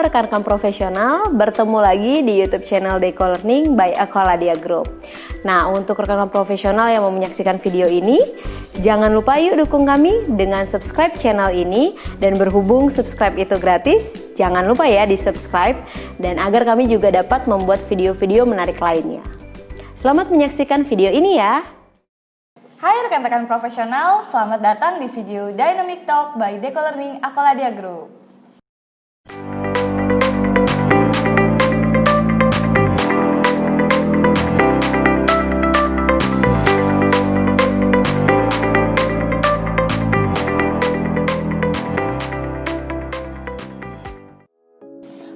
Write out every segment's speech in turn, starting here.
rekan-rekan profesional, bertemu lagi di YouTube channel Deco Learning by Aqualadia Group. Nah, untuk rekan-rekan profesional yang mau menyaksikan video ini, jangan lupa yuk dukung kami dengan subscribe channel ini. Dan berhubung subscribe itu gratis, jangan lupa ya di subscribe, dan agar kami juga dapat membuat video-video menarik lainnya. Selamat menyaksikan video ini ya. Hai rekan-rekan profesional, selamat datang di video Dynamic Talk by Deco Learning Aqualadia Group.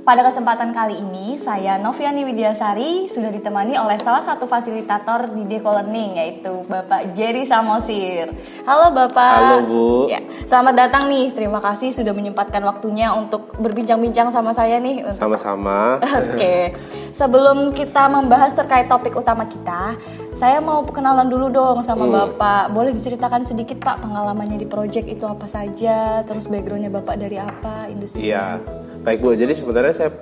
Pada kesempatan kali ini, saya Noviani Widyasari sudah ditemani oleh salah satu fasilitator di Deco Learning, yaitu Bapak Jerry Samosir. Halo Bapak. Halo Bu. Ya, selamat datang nih. Terima kasih sudah menyempatkan waktunya untuk berbincang-bincang sama saya nih. Sama-sama. Oke. Sebelum kita membahas terkait topik utama kita, saya mau kenalan dulu dong sama Bapak. Boleh diceritakan sedikit Pak pengalamannya di project itu apa saja, terus backgroundnya Bapak dari apa, industri? Iya. Baik Bu, jadi sebenarnya saya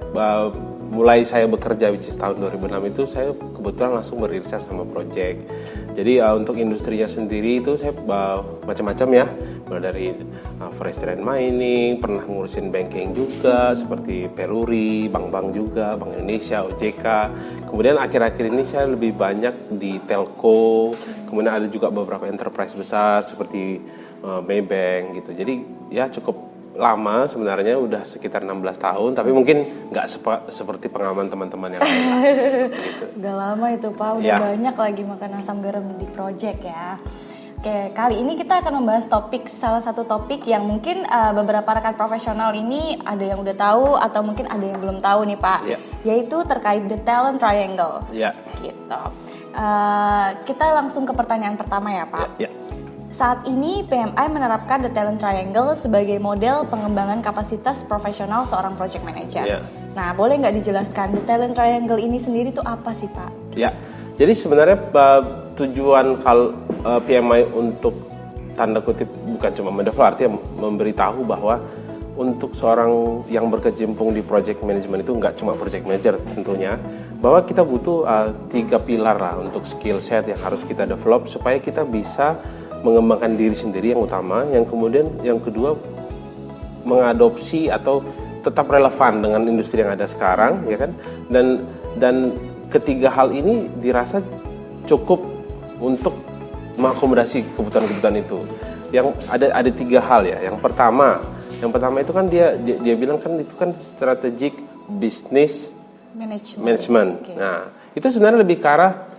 mulai saya bekerja which is tahun 2006 itu saya kebetulan langsung beririsan sama project. Jadi untuk industrinya sendiri itu saya macam-macam ya, mulai dari forestry and mining, pernah ngurusin banking juga seperti Peruri, bank-bank juga, Bank Indonesia, OJK. Kemudian akhir-akhir ini saya lebih banyak di telco, kemudian ada juga beberapa enterprise besar seperti Maybank gitu. Jadi ya cukup lama sebenarnya, udah sekitar 16 tahun, tapi mungkin nggak seperti pengalaman teman-teman yang lain lah, gitu. Udah lama itu Pak, udah banyak lagi makan asam garam di project ya. Oke, kali ini kita akan membahas salah satu topik yang mungkin beberapa rekan profesional ini ada yang udah tahu atau mungkin ada yang belum tahu nih Pak, yaitu terkait the talent triangle. Gitu. Kita langsung ke pertanyaan pertama ya Pak. Saat ini PMI menerapkan The Talent Triangle sebagai model pengembangan kapasitas profesional seorang project manager. Nah, boleh nggak dijelaskan The Talent Triangle ini sendiri itu apa sih Pak? Ya, jadi sebenarnya tujuan PMI untuk tanda kutip bukan cuma mendevelop, artinya memberitahu bahwa untuk seorang yang berkecimpung di project management itu nggak cuma project manager tentunya, bahwa kita butuh 3 pilar lah untuk skill set yang harus kita develop supaya kita bisa mengembangkan diri sendiri yang utama, yang kemudian yang kedua mengadopsi atau tetap relevan dengan industri yang ada sekarang, ya kan? Dan ketiga hal ini dirasa cukup untuk mengakomodasi kebutuhan-kebutuhan itu. Yang ada 3 hal ya. Yang pertama itu kan dia bilang kan itu kan strategic business management. Nah, itu sebenarnya lebih ke arah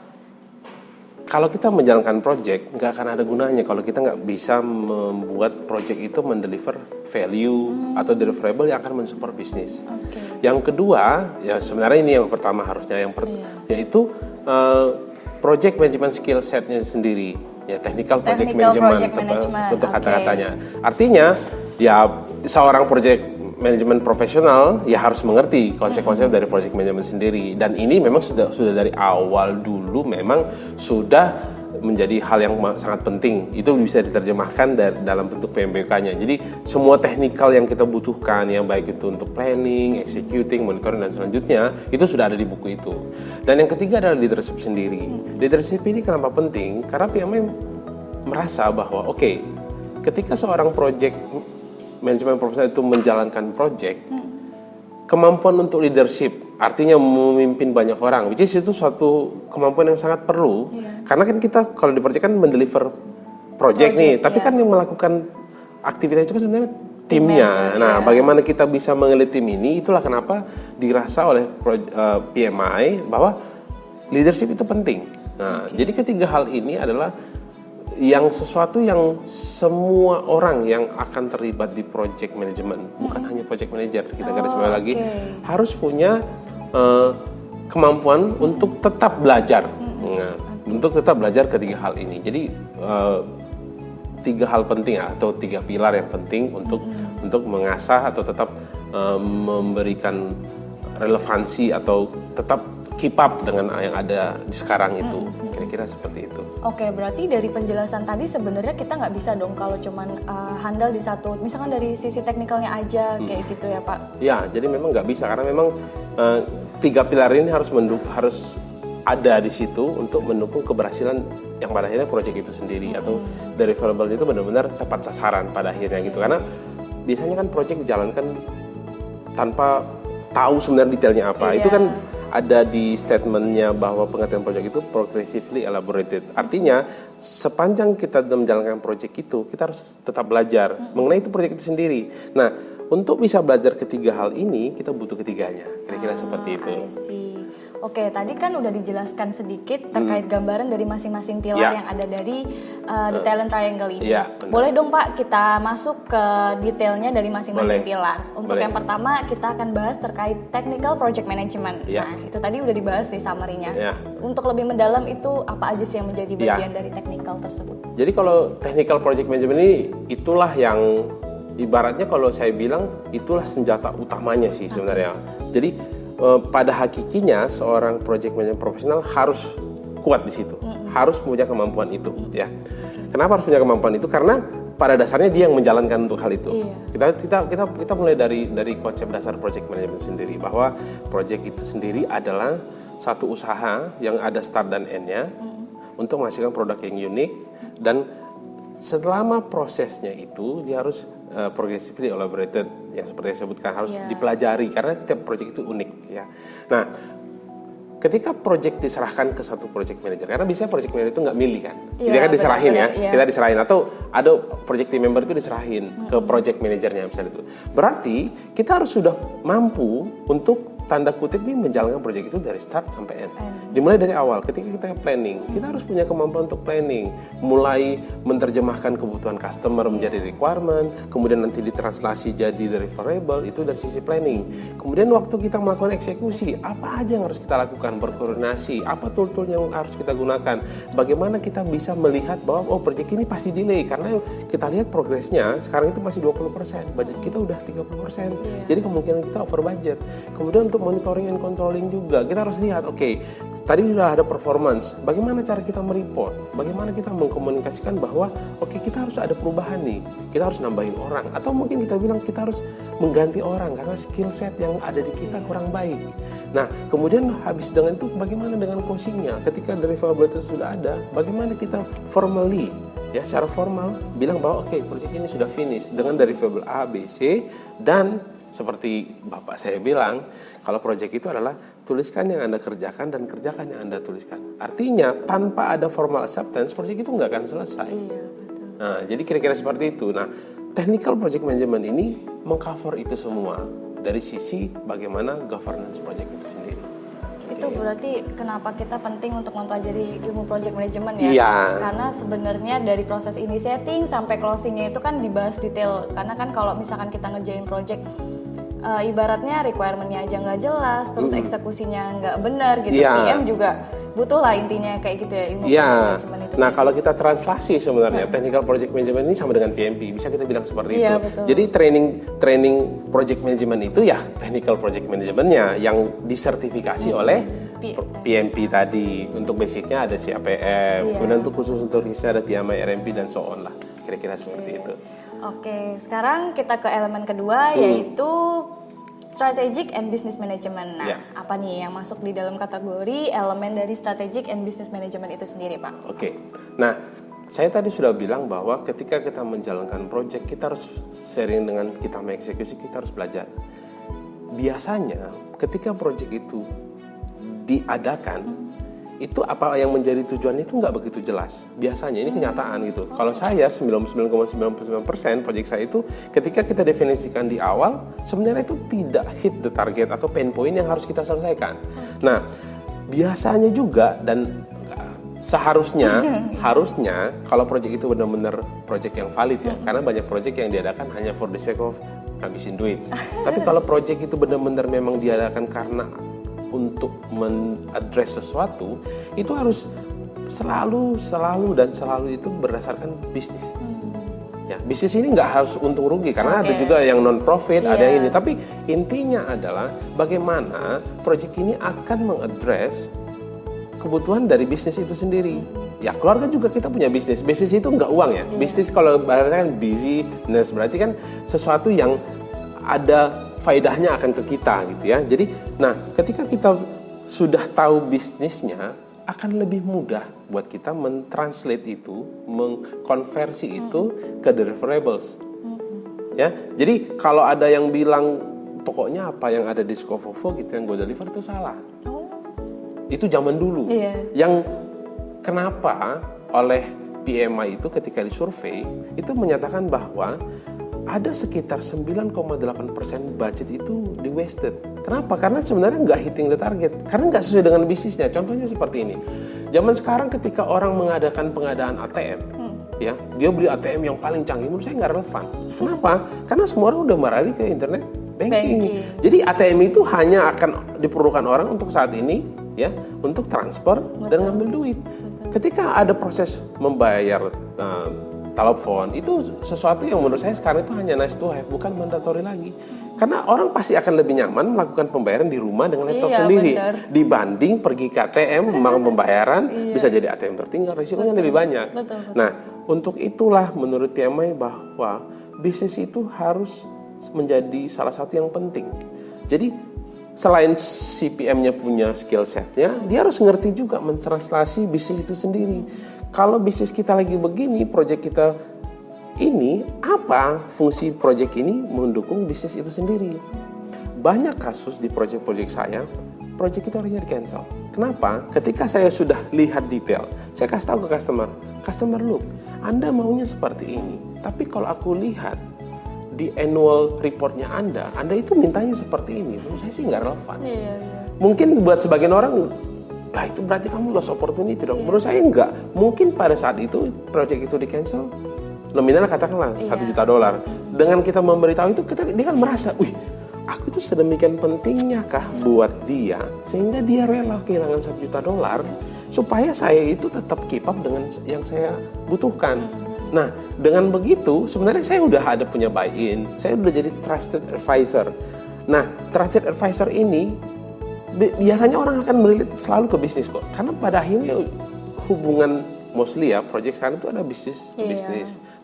kalau kita menjalankan project, nggak akan ada gunanya kalau kita nggak bisa membuat project itu mendeliver value atau deliverable yang akan mensupport bisnis. Yang kedua, ya sebenarnya ini yang pertama harusnya, yaitu project management skill setnya sendiri, ya technical project management untuk kata-katanya. Artinya, ya seorang project manajemen profesional ya harus mengerti konsep-konsep dari project management sendiri, dan ini memang sudah dari awal dulu memang sudah menjadi hal yang sangat penting. Itu bisa diterjemahkan dalam bentuk PMBK-nya. Jadi semua teknikal yang kita butuhkan, yang baik itu untuk planning, executing, monitoring dan selanjutnya itu sudah ada di buku itu. Dan yang ketiga adalah leadership sendiri. Leadership ini kenapa penting? Karena PMI merasa bahwa ketika seorang project manajemen profesional itu menjalankan project, kemampuan untuk leadership, artinya memimpin banyak orang, which is itu suatu kemampuan yang sangat perlu, karena kan kita kalau di project kan mendeliver project nih, tapi kan yang melakukan aktivitas itu kan sebenarnya timnya. Nah, bagaimana kita bisa mengelit tim ini, itulah kenapa dirasa oleh PMI bahwa leadership itu penting. Nah, jadi ketiga hal ini adalah yang sesuatu yang semua orang yang akan terlibat di project management, bukan hanya project manager, kita garis bawah lagi, harus punya kemampuan untuk tetap belajar. Untuk tetap belajar ketiga hal ini. Jadi 3 hal penting atau 3 pilar yang penting untuk mengasah atau tetap memberikan relevansi atau tetap keep up dengan yang ada di sekarang itu. Kira-kira seperti itu. Oke, berarti dari penjelasan tadi sebenarnya kita nggak bisa dong kalau cuman handal di satu, misalkan dari sisi teknikalnya aja kayak gitu ya Pak? Ya, jadi memang nggak bisa karena memang 3 pilar ini harus ada di situ untuk mendukung keberhasilan yang pada akhirnya proyek itu sendiri atau deliverable itu benar-benar tepat sasaran pada akhirnya gitu. Karena biasanya kan proyek dijalankan tanpa tahu sebenarnya detailnya apa. Itu kan ada di statementnya bahwa pengertian proyek itu progressively elaborated. Artinya sepanjang kita dalam menjalankan proyek itu, kita harus tetap belajar mengenai itu proyek itu sendiri. Nah, untuk bisa belajar ketiga hal ini, kita butuh ketiganya. Kira-kira seperti itu. I see. Oke, tadi kan udah dijelaskan sedikit terkait gambaran dari masing-masing pilar yang ada dari the talent triangle ini. Boleh dong Pak, kita masuk ke detailnya dari masing-masing pilar. Untuk yang pertama, kita akan bahas terkait technical project management. Nah, itu tadi udah dibahas di summary-nya. Untuk lebih mendalam itu apa aja sih yang menjadi bagian dari technical tersebut? Jadi kalau technical project management ini itulah yang ibaratnya kalau saya bilang itulah senjata utamanya sih sebenarnya. Jadi pada hakikinya seorang project manager profesional harus kuat di situ, harus punya kemampuan itu, ya. Kenapa harus punya kemampuan itu? Karena pada dasarnya dia yang menjalankan untuk hal itu. Kita mulai dari konsep dasar project management sendiri bahwa project itu sendiri adalah satu usaha yang ada start dan end-nya untuk menghasilkan produk yang unik dan selama prosesnya itu dia harus progressively elaborated yang seperti yang saya sebutkan harus dipelajari karena setiap proyek itu unik ya. Nah, ketika proyek diserahkan ke satu project manager karena biasanya project manager itu nggak milih kan, dia kan diserahin kita diserahin atau ada project team member itu diserahin ke project manajernya misalnya itu. Berarti kita harus sudah mampu untuk tanda kutip nih menjalankan proyek itu dari start sampai end. Dimulai dari awal, ketika kita planning, kita harus punya kemampuan untuk planning. Mulai menerjemahkan kebutuhan customer menjadi requirement, kemudian nanti ditranslasi jadi deliverable, itu dari sisi planning. Kemudian waktu kita melakukan eksekusi, apa aja yang harus kita lakukan, berkoordinasi, apa tool-tool yang harus kita gunakan, bagaimana kita bisa melihat bahwa proyek ini pasti delay, karena kita lihat progresnya, sekarang itu masih 20%, budget kita udah 30%, jadi kemungkinan kita over budget. Kemudian untuk monitoring and controlling juga kita harus lihat, tadi sudah ada performance, bagaimana cara kita mereport, bagaimana kita mengkomunikasikan bahwa kita harus ada perubahan nih, kita harus nambahin orang, atau mungkin kita bilang kita harus mengganti orang karena skill set yang ada di kita kurang baik. Nah, kemudian habis dengan itu bagaimana dengan closingnya, ketika deliverable itu sudah ada, bagaimana kita formally secara formal bilang bahwa proyek ini sudah finish dengan deliverable A, B, C, dan seperti Bapak saya bilang, kalau proyek itu adalah tuliskan yang Anda kerjakan dan kerjakan yang Anda tuliskan. Artinya tanpa ada formal acceptance, proyek itu nggak akan selesai. Nah, jadi kira-kira seperti itu. Nah, technical project management ini mengcover itu semua dari sisi bagaimana governance proyek itu sendiri. Itu berarti kenapa kita penting untuk mempelajari ilmu project management ya? Karena sebenarnya dari proses initiating sampai closingnya itu kan dibahas detail. Karena kan kalau misalkan kita ngerjain project ibaratnya requirement-nya aja nggak jelas, terus eksekusinya nggak benar gitu, PM juga butuh lah intinya kayak gitu ya ilmu project management itu. Nah, kalau kita translasi sebenarnya technical project management ini sama dengan PMP, bisa kita bilang seperti itu. Betul. Jadi training project management itu technical project managementnya yang disertifikasi oleh PMP tadi. Untuk basicnya ada CAPM, kemudian untuk khusus untuk riset ada PMI, RMP dan so on lah. Kira-kira seperti itu. Oke, sekarang kita ke elemen kedua yaitu strategic and business management. Nah, apa nih yang masuk di dalam kategori elemen dari strategic and business management itu sendiri, Pak? Nah, saya tadi sudah bilang bahwa ketika kita menjalankan proyek, kita harus sharing dengan kita mengeksekusi, kita harus belajar. Biasanya ketika proyek itu diadakan, itu apa yang menjadi tujuan itu nggak begitu jelas. Biasanya ini kenyataan gitu. Kalau saya 99,99% proyek saya itu ketika kita definisikan di awal sebenarnya itu tidak hit the target atau pain point yang harus kita selesaikan. Nah, biasanya juga dan seharusnya harusnya kalau proyek itu benar-benar proyek yang valid ya. Karena banyak proyek yang diadakan hanya for the sake of ngabisin duit. Tapi kalau proyek itu benar-benar memang diadakan karena untuk mengadres sesuatu, itu harus selalu itu berdasarkan bisnis. Ya, bisnis ini nggak harus untung rugi karena ada juga yang non profit, ada yang ini. Tapi intinya adalah bagaimana proyek ini akan mengadres kebutuhan dari bisnis itu sendiri. Ya keluarga juga kita punya bisnis. Bisnis itu nggak uang ya. Bisnis kalau bahasanya kan business berarti kan sesuatu yang ada faedahnya akan ke kita gitu ya. Jadi, nah ketika kita sudah tahu bisnisnya, akan lebih mudah buat kita mentranslate itu, mengkonversi itu ke deliverables. Ya, jadi kalau ada yang bilang pokoknya apa yang ada di scope of work itu yang gue deliver itu salah. Itu zaman dulu. Yang kenapa oleh PMI itu ketika disurvei itu menyatakan bahwa ada sekitar 9,8% budget itu di wasted. Kenapa? Karena sebenarnya nggak hitting the target. Karena nggak sesuai dengan bisnisnya. Contohnya seperti ini. Zaman sekarang ketika orang mengadakan pengadaan ATM, ya dia beli ATM yang paling canggih, menurut saya nggak relevan. Kenapa? Karena semua orang udah beralih ke internet banking. Jadi ATM itu hanya akan diperlukan orang untuk saat ini, ya, untuk transfer dan ngambil duit. Ketika ada proses membayar telepon, itu sesuatu yang menurut saya sekarang itu hanya nice to have, bukan mandatory lagi. Karena orang pasti akan lebih nyaman melakukan pembayaran di rumah dengan laptop sendiri dibanding pergi ke ATM melakukan pembayaran, bisa jadi ATM tertinggal, risikonya lebih banyak. Nah, untuk itulah menurut PMI bahwa bisnis itu harus menjadi salah satu yang penting. Jadi selain CPM-nya punya skill set-nya, dia harus ngerti juga mentranslasi bisnis itu sendiri. Kalau bisnis kita lagi begini, proyek kita ini, apa fungsi proyek ini mendukung bisnis itu sendiri. Banyak kasus di proyek-proyek saya, proyek itu akhirnya di-cancel. Kenapa? Ketika saya sudah lihat detail, saya kasih tahu ke customer look, Anda maunya seperti ini. Tapi kalau aku lihat di annual report-nya Anda itu mintanya seperti ini. Menurut saya sih nggak relevan. Mungkin buat sebagian orang, itu berarti kamu lost opportunity dong. Menurut saya enggak. Mungkin pada saat itu proyek itu di-cancel, nominalnya katakanlah $1 juta. Dengan kita memberitahu itu, dia kan merasa, aku itu sedemikian pentingnya kah buat dia sehingga dia rela kehilangan $1 juta supaya saya itu tetap keep up dengan yang saya butuhkan. Nah, dengan begitu sebenarnya saya udah ada punya buy-in, saya udah jadi trusted advisor. Nah, trusted advisor ini biasanya orang akan melihat selalu ke bisnis kok, karena pada akhirnya hubungan mostly ya project sekarang itu ada bisnis.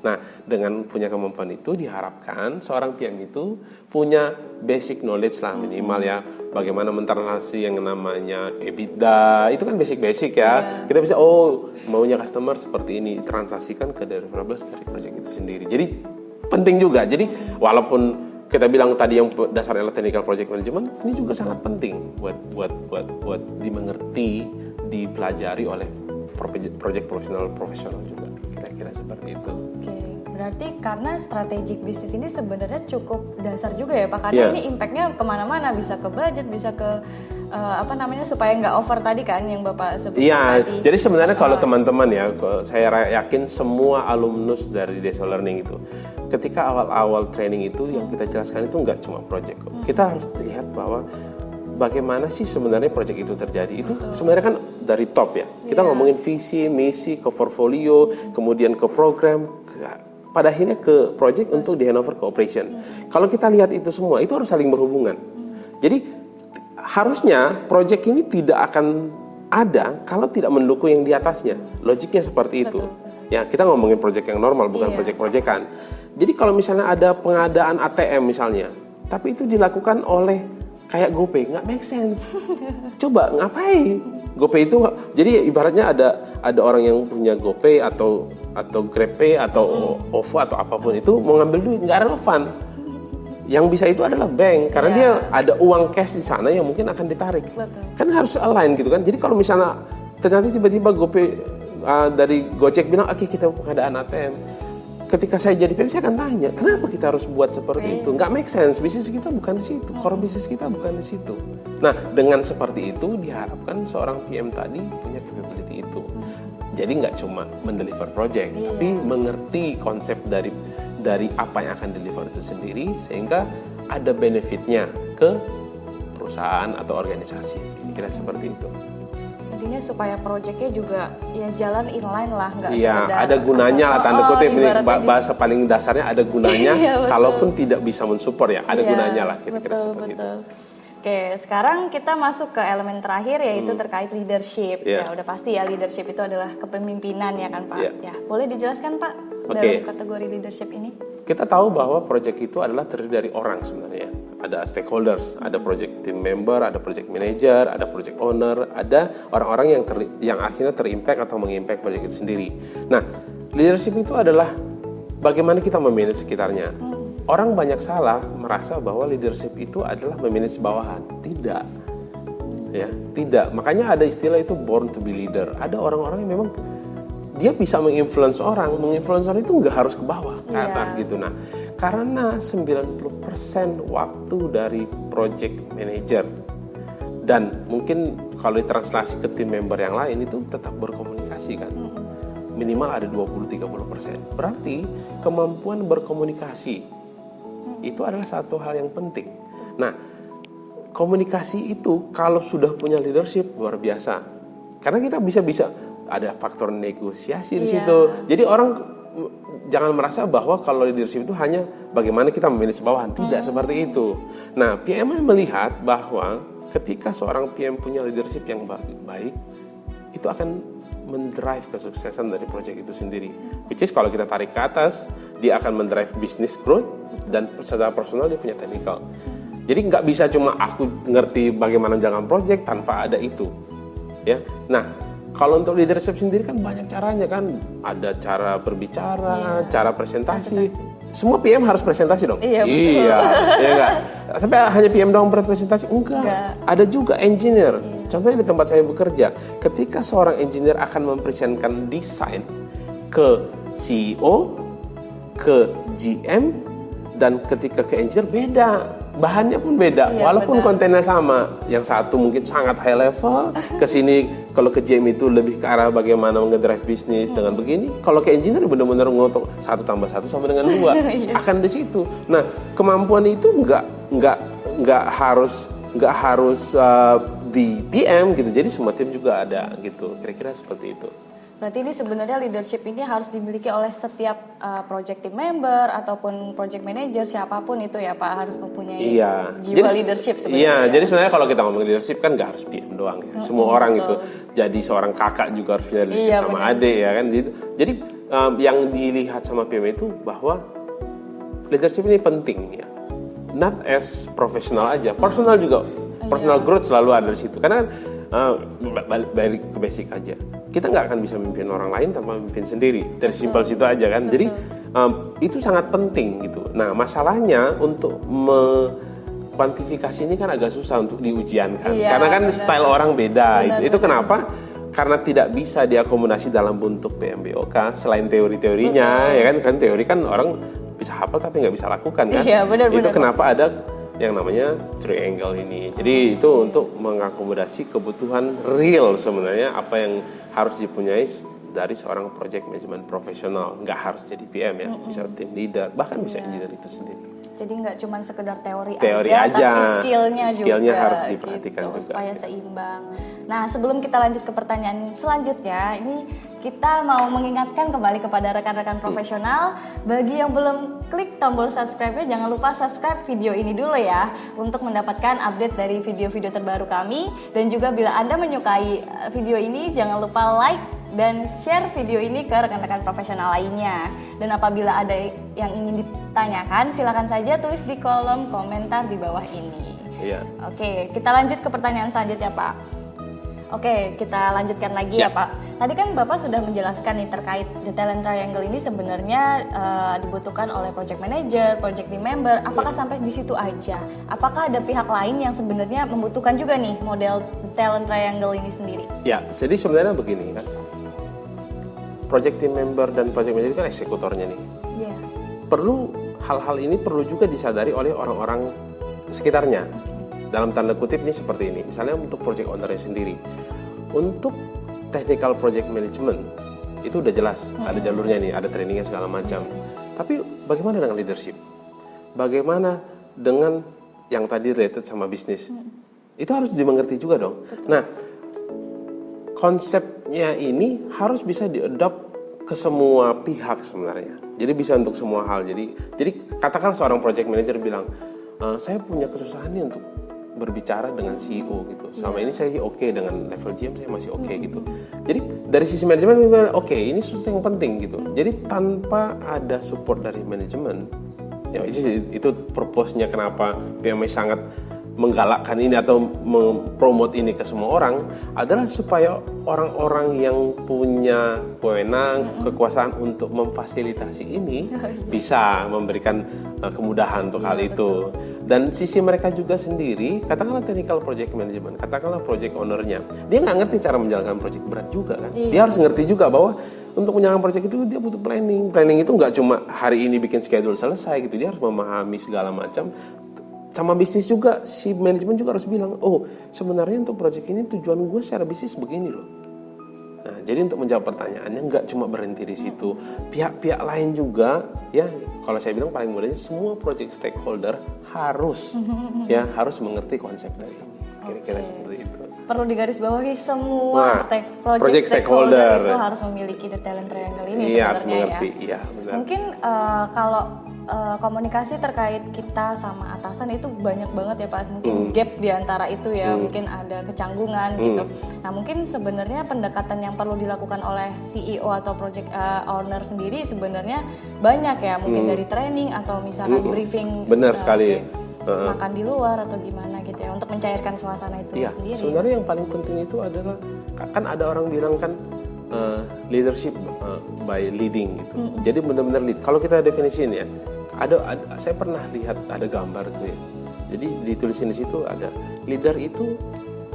Nah, dengan punya kemampuan itu diharapkan seorang PM itu punya basic knowledge lah minimal ya, bagaimana mentranslasi yang namanya EBITDA, itu kan basic ya. Kita bisa maunya customer seperti ini, transaksikan ke deliverables dari project itu sendiri. Jadi penting juga. Jadi walaupun kita bilang tadi yang dasarnya adalah technical project management, ini juga sangat penting buat dimengerti, dipelajari oleh project profesional juga, kira-kira seperti itu. Oke, berarti karena strategic bisnis ini sebenarnya cukup dasar juga ya Pak, karena ini impactnya kemana-mana, bisa ke budget, bisa ke supaya nggak over tadi kan yang Bapak sebut tadi. Jadi sebenarnya kalau teman-teman ya, saya yakin semua alumnus dari Deso Learning itu, ketika awal-awal training itu yang kita jelaskan itu nggak cuma project kok. Kita harus lihat bahwa bagaimana sih sebenarnya proyek itu terjadi. Itu sebenarnya kan dari top ya. Kita ngomongin visi, misi, ke portfolio, kemudian ke program, pada akhirnya ke proyek untuk di handover ke operation. Kalau kita lihat itu semua, itu harus saling berhubungan. Jadi harusnya proyek ini tidak akan ada kalau tidak mendukung yang di atasnya. Logiknya seperti itu. Ya, kita ngomongin proyek yang normal, bukan proyek-proyekan. Jadi kalau misalnya ada pengadaan ATM misalnya, tapi itu dilakukan oleh kayak GoPay, nggak make sense. Coba ngapain? GoPay itu, jadi ibaratnya ada orang yang punya GoPay atau GrabPay atau OVO atau apapun itu mau ngambil duit, nggak relevan. Yang bisa itu adalah bank, karena dia ada uang cash di sana yang mungkin akan ditarik. Kan harus align gitu kan. Jadi kalau misalnya ternyata tiba-tiba GoPay dari Gojek bilang, oke, kita pengadaan ATM. Ketika saya jadi PM, saya akan tanya, kenapa kita harus buat seperti itu? Nggak make sense, bisnis kita bukan di situ, core bisnis kita bukan di situ. Nah, dengan seperti itu diharapkan seorang PM tadi punya capability itu. Jadi nggak cuma mendeliver project, tapi mengerti konsep dari apa yang akan deliver itu sendiri, sehingga ada benefitnya ke perusahaan atau organisasi. Kira-kira seperti itu. Intinya supaya proyeknya juga ya jalan inline lah, nggak Iya, sekedar ada gunanya lah, tanda kutip ini ibaratnya bahasa paling dasarnya ada gunanya. Iya, betul. Kalaupun tidak bisa mensupport ya, ada Iya, gunanya lah kira-kira betul, seperti itu. betul. Oke, sekarang kita masuk ke elemen terakhir yaitu terkait leadership. Iya. Ya, udah pasti ya leadership itu adalah kepemimpinan ya kan Pak. Iya. Ya, boleh dijelaskan Pak Oke. dalam kategori leadership ini? Kita tahu bahwa project itu adalah terdiri dari orang sebenarnya. Ada stakeholders, ada project team member, ada project manager, ada project owner, ada orang-orang yang akhirnya terimpact atau mengimpact project itu sendiri. Nah, leadership itu adalah bagaimana kita memanage sekitarnya. Orang banyak salah merasa bahwa leadership itu adalah memanage bawahan. Tidak. Ya, tidak. Makanya ada istilah itu born to be leader. Ada orang-orang yang memang dia bisa menginfluence orang itu nggak harus ke bawah, ke atas gitu. Nah, karena 90% waktu dari project manager dan mungkin kalau ditranslasi ke tim member yang lain itu tetap berkomunikasi kan. Minimal ada 20-30%. Berarti kemampuan berkomunikasi itu adalah satu hal yang penting. Nah, komunikasi itu kalau sudah punya leadership luar biasa. Karena kita bisa ada faktor negosiasi di situ. Jadi orang jangan merasa bahwa kalau leadership itu hanya bagaimana kita memanage bawahan. Tidak seperti itu. Nah, PMI melihat bahwa ketika seorang PM punya leadership yang baik, itu akan mendrive kesuksesan dari proyek itu sendiri. Which is kalau kita tarik ke atas, dia akan mendrive business growth dan secara personal dia punya technical. Jadi nggak bisa cuma aku ngerti bagaimana jalan proyek tanpa ada itu. Ya. Nah, kalau untuk leadership sendiri kan banyak caranya kan, ada cara berbicara, cara presentasi. Semua PM harus presentasi dong. Iya, iya enggak. Tapi hanya PM doang berpresentasi enggak. Ada juga engineer. Contohnya di tempat saya bekerja, ketika seorang engineer akan mempresentkan desain ke CEO, ke GM, dan ketika ke engineer beda. Bahannya pun beda, walaupun kontennya sama. Yang satu mungkin sangat high level, ke sini kalau ke GM itu lebih ke arah bagaimana ngedrive bisnis dengan begini. Kalau ke engineer benar-benar ngotot 1 tambah 1 sama dengan 2, akan di situ. Nah, kemampuan itu nggak harus di PM gitu. Jadi semua tim juga ada gitu. Kira-kira seperti itu. Berarti ini sebenarnya leadership ini harus dimiliki oleh setiap project team member ataupun project manager siapapun itu ya Pak, harus mempunyai jiwa leadership sebenarnya. Iya, jadi sebenarnya kalau kita ngomong leadership kan nggak harus PM doang ya. Semua orang itu jadi seorang kakak juga harus punya leadership sama adik ya kan. Jadi yang dilihat sama PM itu bahwa leadership ini penting ya. Not as profesional aja, personal juga. Personal growth selalu ada di situ. Karena balik ke basic aja. Kita nggak akan bisa memimpin orang lain tanpa memimpin sendiri. Dari simpel situ aja kan. Jadi itu sangat penting gitu. Nah, masalahnya untuk kuantifikasi ini kan agak susah untuk diujiankan. Karena kan style orang beda. Itu kenapa? Karena tidak bisa diakomodasi dalam bentuk PMBOK selain teori-teorinya, ya kan? Kan teori kan orang bisa hafal tapi nggak bisa lakukan kan? Iya, benar. Itu kenapa ada yang namanya triangle ini. Jadi itu untuk mengakomodasi kebutuhan real sebenarnya apa yang harus dipunyai dari seorang project management profesional. Nggak harus jadi PM ya, bisa team leader, bahkan bisa engineer itu sendiri. Jadi nggak cuma sekedar teori aja, tapi skillnya juga harus diperhatikan gitu, juga supaya seimbang. Nah, sebelum kita lanjut ke pertanyaan selanjutnya, ini kita mau mengingatkan kembali kepada rekan-rekan profesional, bagi yang belum klik tombol subscribe-nya, jangan lupa subscribe video ini dulu ya, untuk mendapatkan update dari video-video terbaru kami. Dan juga bila Anda menyukai video ini, jangan lupa like dan share video ini ke rekan-rekan profesional lainnya. Dan apabila ada yang ingin ditanyakan, silakan saja tulis di kolom komentar di bawah ini. Iya. Oke, kita lanjut ke pertanyaan selanjutnya Pak. Oke, kita lanjutkan lagi ya Pak. Tadi kan Bapak sudah menjelaskan nih terkait the talent triangle ini sebenarnya dibutuhkan oleh project manager, project team member. Apakah sampai di situ aja? Apakah ada pihak lain yang sebenarnya membutuhkan juga nih model talent triangle ini sendiri? Ya, jadi sebenarnya begini kan. Project team member dan project manager kan eksekutornya nih. Iya. Hal-hal ini perlu juga disadari oleh orang-orang sekitarnya. Dalam tanda kutip ini seperti ini. Misalnya untuk project owner-nya sendiri. Untuk technical project management itu udah jelas, ada jalurnya nih, ada trainingnya segala macam. Tapi bagaimana dengan leadership? Bagaimana dengan yang tadi related sama bisnis? Itu harus dimengerti juga dong. Betul. Nah, konsepnya ini harus bisa diadopt ke semua pihak sebenarnya. Jadi bisa untuk semua hal. Jadi katakanlah seorang project manager bilang, saya punya kesusahan nih untuk berbicara dengan CEO gitu. Selama ini saya oke, dengan level GM saya masih oke gitu. Jadi dari sisi manajemen juga oke, ini sesuatu yang penting gitu. Jadi tanpa ada support dari manajemen, ya itu purpose-nya kenapa PMI sangat menggalakkan ini atau mempromot ini ke semua orang adalah supaya orang-orang yang punya wewenang, kekuasaan untuk memfasilitasi ini bisa memberikan kemudahan untuk hal itu. Dan sisi mereka juga sendiri, katakanlah technical project management, katakanlah project owner-nya, dia nggak ngerti cara menjalankan project, berat juga kan. Dia harus ngerti juga bahwa untuk menjalankan project itu dia butuh planning. Planning itu nggak cuma hari ini bikin schedule selesai gitu, dia harus memahami segala macam. Sama bisnis juga, si manajemen juga harus bilang, oh sebenarnya untuk proyek ini tujuan gue secara bisnis begini loh. Nah, jadi untuk menjawab pertanyaannya nggak cuma berhenti di situ. Pihak-pihak lain juga, ya kalau saya bilang paling mudahnya semua project stakeholder harus harus mengerti konsep dari ini. Kira-kira seperti itu. Perlu digarisbawahi semua project stakeholder itu harus memiliki the talent triangle ini sebenarnya harus mengerti. Ya. Iya, benar. Mungkin kalau komunikasi terkait kita sama atasan itu banyak banget ya Pak. Mungkin gap di antara itu ya, mungkin ada kecanggungan gitu. Nah mungkin sebenarnya pendekatan yang perlu dilakukan oleh CEO atau project owner sendiri sebenarnya banyak ya. Mungkin dari training atau misalkan briefing. Benar sekali. Makan di luar atau gimana gitu ya untuk mencairkan suasana itu sendiri. Sebenarnya yang paling penting itu adalah kan ada orang bilang kan leadership by leading gitu. Jadi benar-benar lead. Kalau kita definisiin ya, saya pernah lihat ada gambar tuh ya. Jadi ditulisin di situ ada leader itu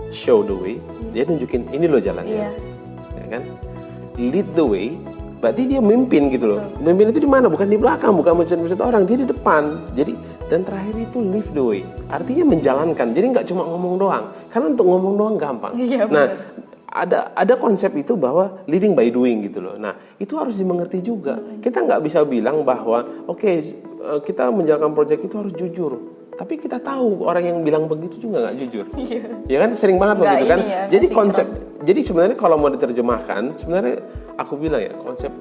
show the way, dia nunjukin ini loh jalannya, ya kan? Lead the way, berarti dia memimpin gitu loh. Memimpin itu di mana? Bukan di belakang, bukan mencet orang, dia di depan. Jadi dan terakhir itu live the way, artinya menjalankan. Jadi nggak cuma ngomong doang, karena untuk ngomong doang gampang. Nah, ada konsep itu bahwa leading by doing gitu loh. Nah, itu harus dimengerti juga. Kita nggak bisa bilang bahwa kita menjalankan proyek itu harus jujur. Tapi kita tahu orang yang bilang begitu juga nggak jujur. Ya kan sering banget begitu kan. Jadi konsep, jadi sebenarnya kalau mau diterjemahkan, sebenarnya aku bilang ya konsep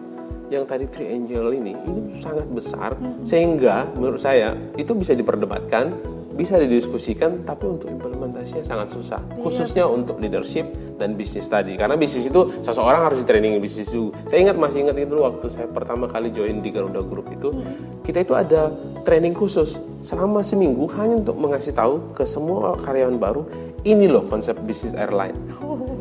yang tadi Three Angel ini sangat besar sehingga menurut saya itu bisa diperdebatkan, bisa didiskusikan, tapi untuk implementasinya sangat susah, khususnya untuk leadership dan bisnis tadi. Karena bisnis itu seseorang harus di training bisnis dulu. Saya masih ingat itu waktu saya pertama kali join di Garuda Group itu, kita itu ada training khusus selama seminggu hanya untuk mengasih tahu ke semua karyawan baru, ini loh konsep bisnis airline.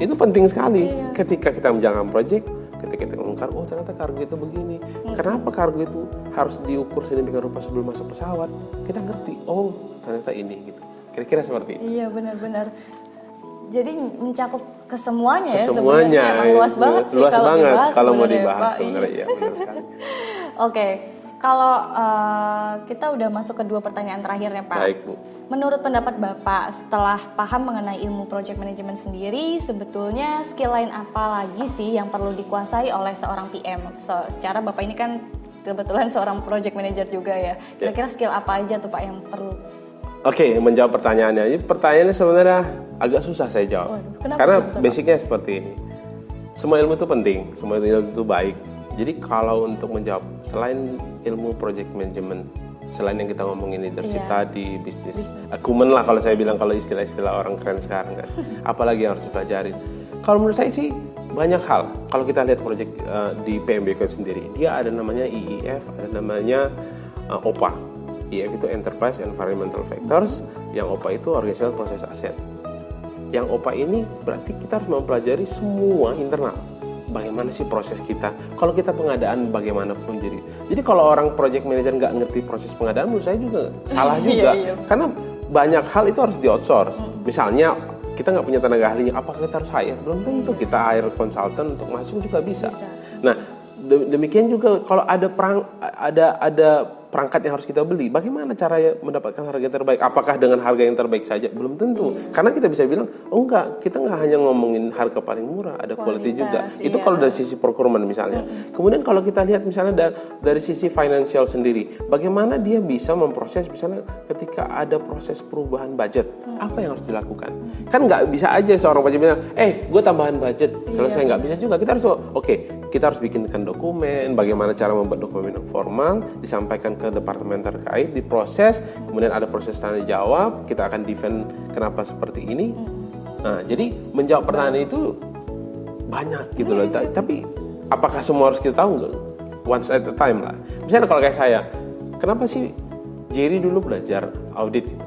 Itu penting sekali ketika kita menjalankan proyek. Ketika kita mengungkap, oh ternyata kargo itu begini. Kenapa kargo itu harus diukur sedemikian rupa sebelum masuk pesawat? Kita ngerti, oh ternyata ini gitu. Kira-kira seperti itu. Iya benar-benar. Jadi mencakup ke semuanya ya sebenarnya. Emang luas banget sih luas kalau banget dibahas. Kalau mau dibahas sebenarnya, iya benar sekali. Oke, kalau kita udah masuk ke 2 pertanyaan terakhirnya Pak. Baik Bu. Menurut pendapat Bapak, setelah paham mengenai ilmu project management sendiri, sebetulnya skill lain apa lagi sih yang perlu dikuasai oleh seorang PM? Secara Bapak ini kan kebetulan seorang project manager juga ya. Kira-kira skill apa aja tuh Pak yang perlu? Oke, menjawab pertanyaannya. Ini pertanyaannya sebenarnya agak susah saya jawab. Karena basicnya seperti ini. Semua ilmu itu penting, semua ilmu itu baik. Jadi kalau untuk menjawab, selain ilmu project management, selain yang kita ngomongin leadership tadi, bisnis acumen lah kalau saya bilang, kalau istilah-istilah orang keren sekarang kan. Apalagi yang harus dipelajari. Kalau menurut saya sih banyak hal. Kalau kita lihat proyek di PMBK sendiri, dia ada namanya EEF, ada namanya OPA. EEF itu Enterprise Environmental Factors, yang OPA itu Organizational Process Asset. Yang OPA ini berarti kita harus mempelajari semua internal. Bagaimana sih proses kita? Kalau kita pengadaan bagaimanapun jadi kalau orang project manager nggak ngerti proses pengadaan, menurut saya juga salah juga. Karena banyak hal itu harus di outsource. Misalnya kita nggak punya tenaga ahlinya, apakah kita harus hire? Belum tentu. Kita hire konsultan untuk masuk juga bisa. Nah demikian juga kalau ada perangkat yang harus kita beli. Bagaimana caranya mendapatkan harga yang terbaik? Apakah dengan harga yang terbaik saja? Belum tentu. Karena kita bisa bilang, oh enggak, kita nggak hanya ngomongin harga paling murah, ada quality juga. Itu kalau dari sisi procurement misalnya. Kemudian kalau kita lihat misalnya dari sisi financial sendiri, bagaimana dia bisa memproses misalnya ketika ada proses perubahan budget, apa yang harus dilakukan? Kan nggak bisa aja seorang pajak bilang, gue tambahan budget, selesai. Nggak bisa juga. Kita harus, kita harus bikinkan dokumen, bagaimana cara membuat dokumen yang formal, disampaikan ke departemen terkait, diproses, kemudian ada proses tanya jawab, kita akan defend kenapa seperti ini. Nah, jadi menjawab pertanyaan itu banyak gitu loh. Tapi apakah semua harus kita tahu? Nggak? Once at a time lah. Misalnya kalau kayak saya, kenapa sih Jerry dulu belajar audit gitu?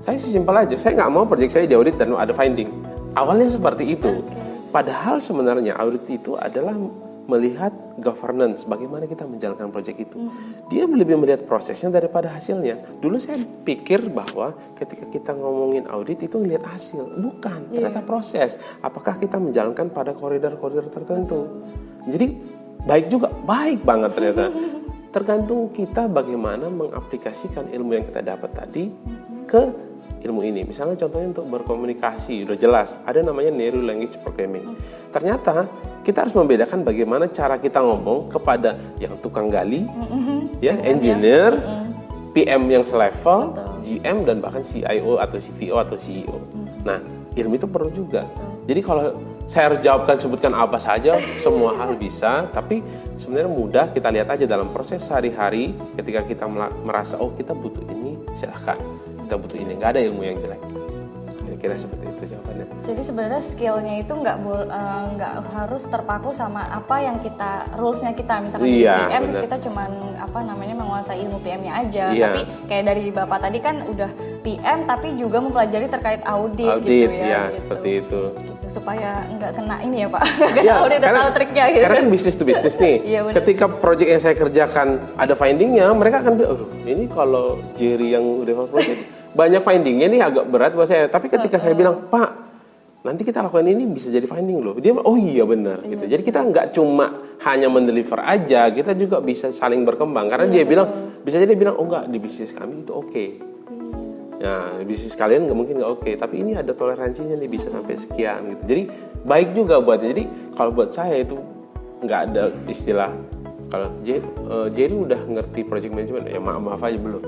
Saya sih simpel aja, saya nggak mau proyek saya diaudit dan ada finding. Awalnya seperti itu. Padahal sebenarnya audit itu adalah melihat governance, bagaimana kita menjalankan proyek itu. Dia lebih melihat prosesnya daripada hasilnya. Dulu saya pikir bahwa ketika kita ngomongin audit itu ngelihat hasil. Bukan, ternyata proses. Apakah kita menjalankan pada koridor-koridor tertentu. Jadi baik banget ternyata. Tergantung kita bagaimana mengaplikasikan ilmu yang kita dapat tadi ke ilmu ini. Misalnya contohnya untuk berkomunikasi, udah jelas ada namanya Narrow Language Programming. Ternyata kita harus membedakan bagaimana cara kita ngomong kepada yang tukang gali, engineer, PM yang selevel, GM dan bahkan CIO atau CTO atau CEO. Nah, ilmu itu perlu juga. Jadi kalau saya harus sebutkan apa saja, semua hal bisa, tapi sebenarnya mudah, kita lihat aja dalam proses sehari-hari ketika kita merasa kita butuh ini, silahkan. Kita butuh ini, nggak ada ilmu yang jelek. Kira-kira seperti itu jawabannya. Jadi sebenarnya skillnya itu nggak harus terpaku sama apa yang rulesnya kita. Misalkan di PM kita cuman menguasai ilmu PM-nya aja. Tapi kayak dari Bapak tadi kan udah PM tapi juga mempelajari terkait audit gitu ya. Gitu. Seperti itu. Gitu, supaya nggak kena ini ya Pak, nggak kena audit dan tahu triknya gitu. Karena kan bisnis to bisnis nih. Ketika project yang saya kerjakan ada findingnya, mereka akan bilang, ini kalau Jerry yang udah project banyak findingnya nih agak berat buat saya. Tapi ketika saya bilang, Pak, nanti kita lakukan ini bisa jadi finding loh. Dia bilang, oh iya benar gitu. Jadi kita nggak cuma hanya mendeliver aja, kita juga bisa saling berkembang. Karena dia bilang, bisa jadi bilang, oh enggak, di bisnis kami itu oke. Nah, bisnis kalian mungkin nggak oke, tapi ini ada toleransinya nih bisa sampai sekian gitu. Jadi baik juga buatnya. Jadi kalau buat saya itu nggak ada istilah kalau Jerry udah ngerti project management, ya maaf aja belum.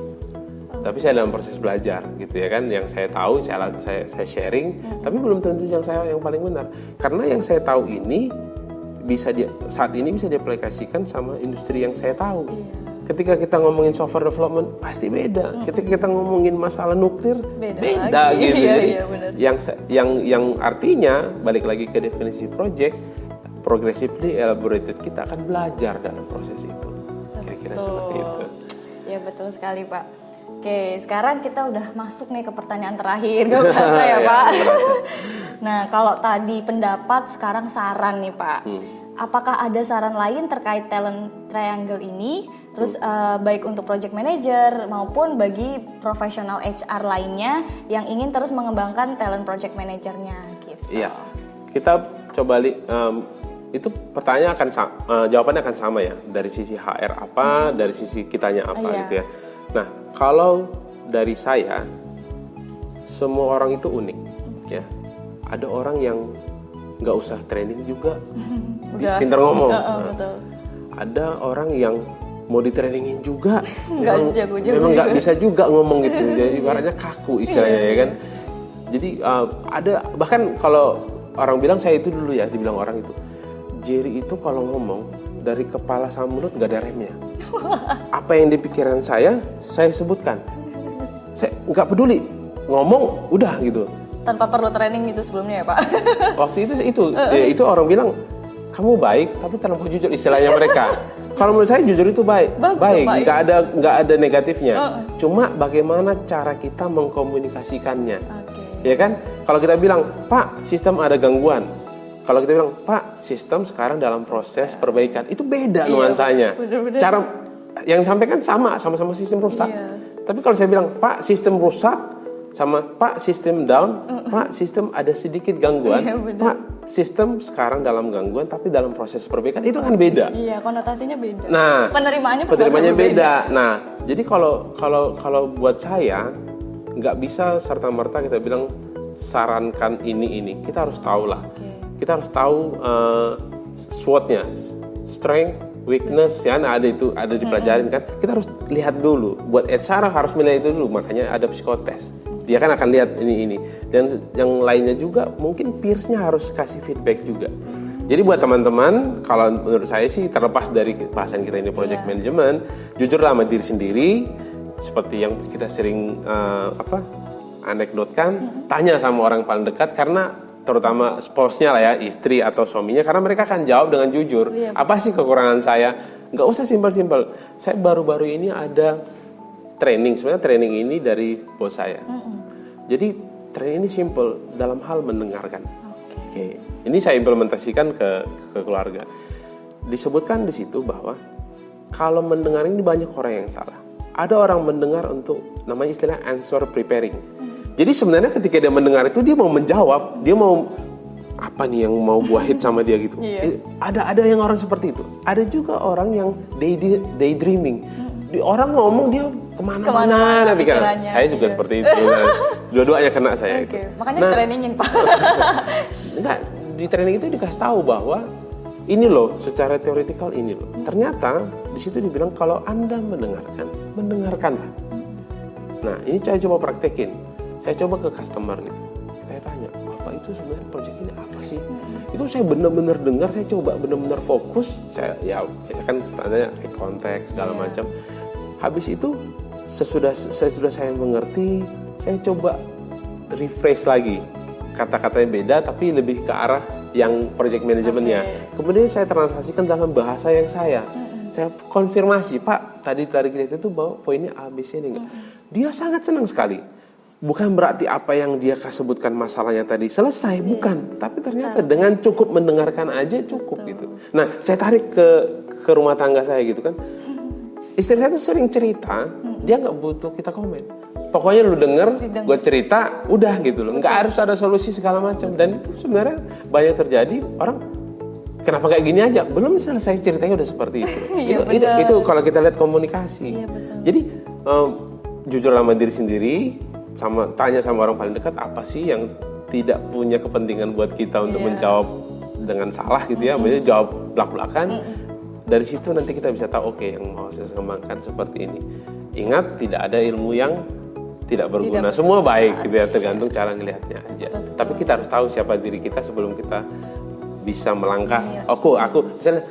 Tapi saya dalam proses belajar gitu ya kan, yang saya tahu saya sharing, tapi belum tentu yang paling benar. Karena yang saya tahu ini saat ini bisa diaplikasikan sama industri yang saya tahu. Ketika kita ngomongin software development pasti beda. Ketika kita ngomongin masalah nuklir beda gitu. Jadi yang artinya balik lagi ke definisi project, progressively elaborated, kita akan belajar dalam proses itu. Kira-kira seperti itu. Ya betul sekali Pak. Oke, sekarang kita udah masuk nih ke pertanyaan terakhir, gak berasa ya Pak? Nah, kalau tadi pendapat, sekarang saran nih Pak. Apakah ada saran lain terkait talent triangle ini? Terus baik untuk project manager maupun bagi profesional HR lainnya yang ingin terus mengembangkan talent project manajernya gitu. Iya, kita coba itu pertanyaan jawabannya akan sama ya. Dari sisi HR apa, dari sisi kitanya apa gitu ya. Nah, kalau dari saya, semua orang itu unik, ya. Ada orang yang nggak usah training juga, pintar ngomong. Betul. Ada orang yang mau di-trainingin juga, memang nggak bisa juga ngomong gitu. Jadi ibaratnya kaku istilahnya ya kan. Jadi ada bahkan kalau orang bilang saya itu dulu ya, dibilang orang itu, Jerry itu kalau ngomong dari kepala sama mulut nggak ada remnya. Apa yang di pikiran saya sebutkan. Saya nggak peduli, ngomong udah gitu. Tanpa perlu training gitu sebelumnya ya Pak? Waktu itu orang bilang, kamu baik tapi terlalu jujur istilahnya mereka. Kalau menurut saya jujur itu baik, nggak ada negatifnya. Cuma bagaimana cara kita mengkomunikasikannya, ya kan? Kalau kita bilang, Pak, sistem ada gangguan. Kalau kita bilang, Pak, sistem sekarang dalam proses perbaikan, itu beda nuansanya. Bener-bener. Cara yang disampaikan sama-sama sistem rusak. Tapi kalau saya bilang, Pak, sistem rusak, sama Pak, sistem down, Pak, sistem ada sedikit gangguan, Pak, sistem sekarang dalam gangguan tapi dalam proses perbaikan itu kan beda. Iya, konotasinya beda. Nah, penerimaannya beda. Nah, jadi kalau buat saya nggak bisa serta-merta kita bilang sarankan ini. Kita harus tahu lah. Kita harus tahu SWOT-nya, strength, weakness, ya, nah ada dipelajarin kan. Kita harus lihat dulu. Buat HR harus milih itu dulu. Makanya ada psikotes. Dia kan akan lihat ini. Dan yang lainnya juga mungkin peers-nya harus kasih feedback juga. Jadi buat teman-teman, kalau menurut saya sih terlepas dari bahasan kita ini project management, jujurlah sama diri sendiri, seperti yang kita sering anekdotkan, tanya sama orang paling dekat, karena terutama spouse-nya lah ya, istri atau suaminya, karena mereka akan jawab dengan jujur. Apa sih kekurangan saya? Nggak usah simpel-simpel. Saya baru-baru ini ada training, sebenarnya training ini dari bos saya. Jadi training ini simple dalam hal mendengarkan. Oke. Ini saya implementasikan ke keluarga. Disebutkan di situ bahwa kalau mendengar ini banyak orang yang salah. Ada orang mendengar untuk namanya istilah answer preparing. Jadi sebenarnya ketika dia mendengar itu dia mau menjawab, dia mau apa nih yang mau gua hit sama dia gitu. Ada yang orang seperti itu. Ada juga orang yang daydreaming. Orang ngomong dia kemana-mana pikirannya. Saya juga seperti itu. Dua-duanya kena saya. Makanya trainingin Pak. Enggak, di training itu dikasih tahu bahwa ini loh, secara teoretikal ini loh. Ternyata di situ dibilang kalau Anda mendengarkanlah. Nah, ini saya coba praktekin. Saya coba ke customer gitu. Saya tanya, Bapak itu sebenarnya project ini apa sih? Itu saya benar-benar dengar, saya coba benar-benar fokus. Saya kan standarnya eye contact segala macam. Habis itu sesudah saya mengerti, saya coba refresh lagi. Kata-katanya beda tapi lebih ke arah yang project manajemennya. Kemudian saya translasikan dalam bahasa yang saya konfirmasi, Pak, tadi kita itu bahwa poinnya A, B, C, D enggak. Dia sangat senang sekali. Bukan berarti apa yang dia sebutkan masalahnya tadi selesai, bukan. Tapi ternyata dengan cukup mendengarkan aja cukup gitu. Nah, saya tarik ke rumah tangga saya gitu kan. Istri saya tuh sering cerita, dia nggak butuh kita komen. Pokoknya lu denger, gue cerita, udah gitu loh. Nggak harus ada solusi segala macam. Dan itu sebenarnya banyak terjadi, orang kenapa kayak gini aja? Belum selesai ceritanya udah seperti itu. Itu kalau kita lihat komunikasi. Jadi jujur sama diri sendiri, tanya sama orang paling dekat, apa sih yang tidak punya kepentingan buat kita untuk menjawab dengan salah gitu ya, maksudnya jawab belak-belakan. Dari situ nanti kita bisa tahu, oke, yang mau saya kembangkan seperti ini. Ingat, tidak ada ilmu yang tidak berguna. Semua baik gitu ya, tergantung cara ngelihatnya aja. Tapi kita harus tahu siapa diri kita sebelum kita bisa melangkah. Aku misalnya,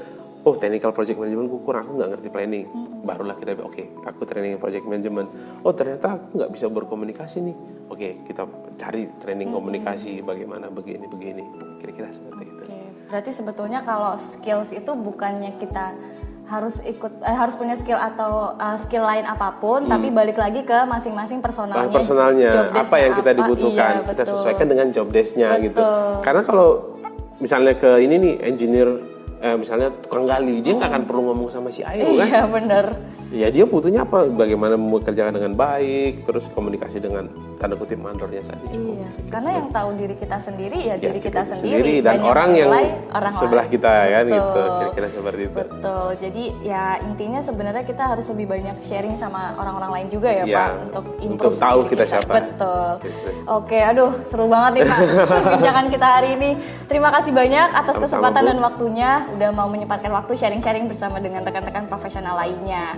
technical project management aku kurang, aku nggak ngerti planning. Barulah kita, aku training project management. Ternyata aku nggak bisa berkomunikasi nih. Kita cari training komunikasi, bagaimana begini. Kira-kira seperti itu. Berarti sebetulnya kalau skills itu bukannya kita harus punya skill atau skill lain apapun, tapi balik lagi ke masing-masing personalnya. Apa yang kita dibutuhkan, kita sesuaikan dengan job desk-nya gitu. Karena kalau misalnya ke ini nih engineer, misalnya tukang gali, dia nggak akan perlu ngomong sama si Ayu kan? Iya benar. Ya dia butuhnya apa? Bagaimana mengerjakan dengan baik, terus komunikasi dengan tanda kutip mandornya saja. Iya. Karena yang tahu diri kita sendiri ya diri kita sendiri dan orang yang sebelah kita kan gitu. Kira-kira seperti itu. Betul. Jadi ya intinya sebenarnya kita harus lebih banyak sharing sama orang-orang lain juga ya Pak, untuk tahu kita siapa. Betul. Oke, aduh seru banget nih Pak perbincangan kita hari ini. Terima kasih banyak atas kesempatan dan waktunya. Udah mau menyempatkan waktu sharing-sharing bersama dengan rekan-rekan profesional lainnya.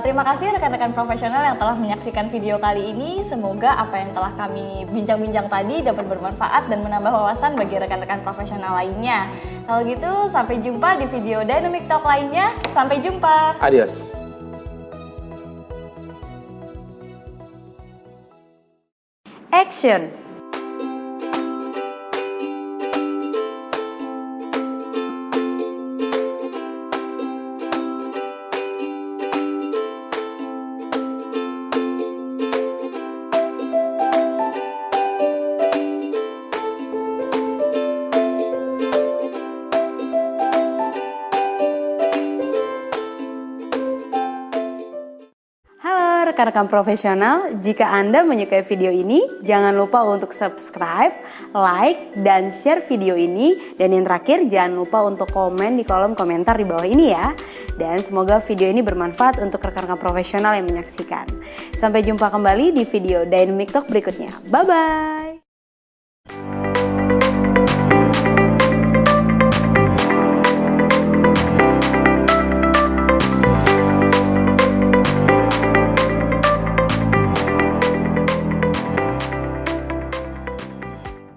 Terima kasih rekan-rekan profesional yang telah menyaksikan video kali ini. Semoga apa yang telah kami bincang-bincang tadi dapat bermanfaat dan menambah wawasan bagi rekan-rekan profesional lainnya. Kalau gitu, sampai jumpa di video Dynamic Talk lainnya. Sampai jumpa. Adios. Action. rekan-rekan profesional, jika Anda menyukai video ini, jangan lupa untuk subscribe, like, dan share video ini. Dan yang terakhir, jangan lupa untuk komen di kolom komentar di bawah ini ya. Dan semoga video ini bermanfaat untuk rekan-rekan profesional yang menyaksikan. Sampai jumpa kembali di video Dynamic Talk berikutnya. Bye-bye!